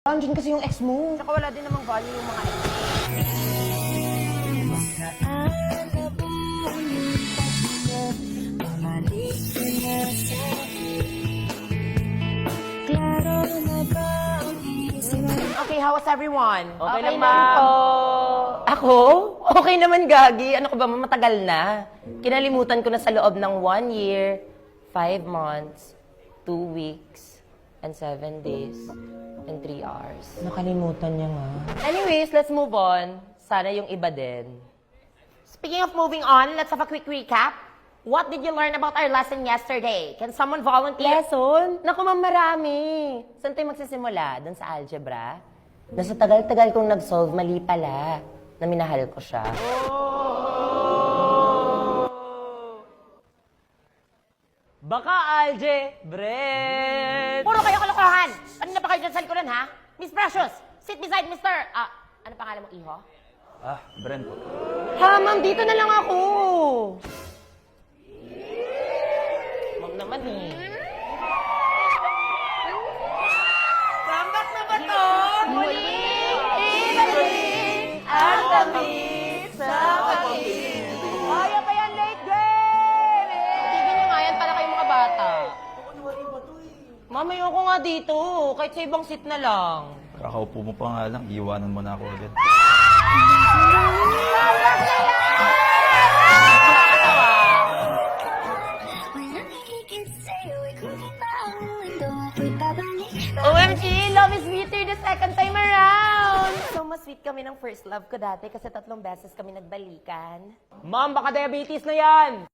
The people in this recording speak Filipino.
Andyan kasi yung ex mo. Tsaka wala din namang value yung mga ex. Okay, how was everyone? Okay lang, naman ma'am. po. Ako? Okay naman, Gagi. Ano ko ba, matagal na. Kinalimutan ko na sa loob ng 1 year, 5 months, 2 weeks, and 7 days, and 3 hours. Nakalimutan niya nga. Anyways, let's move on. Sana yung iba din. Speaking of moving on, let's have a quick recap. What did you learn about our lesson yesterday? Can someone volunteer? Lesson? Naku, ma'am, marami. Saan tayo magsisimula? Doon sa algebra? Nasa tagal-tagal kong nag-solve, mali pala. Na minahal ko siya. Baka algebra. Puro kayo kalokohan! Ano na ba kayo dyan sa likuran, ha? Miss Precious, sit beside Mr. Ano pangalan mo, Iho? Brent po. Ha, ma'am, dito na lang ako. Ma'am naman eh. Comeback na ba to? Muling ibalik ang tamis sa pag-ibig. Kaya pa yan, late game! Tigil nyo nga yan para kayong mga bata. Ma'am, ayoko nga dito. Kahit sa ibang seat na lang. Kakaupo mo pa nga lang, iiwanan mo na ako agad. OMG, love is sweeter the second time around. So, mas sweet kami ng first love ko dati kasi 3 beses kami nagbalikan. Ma'am, baka diabetes na yan.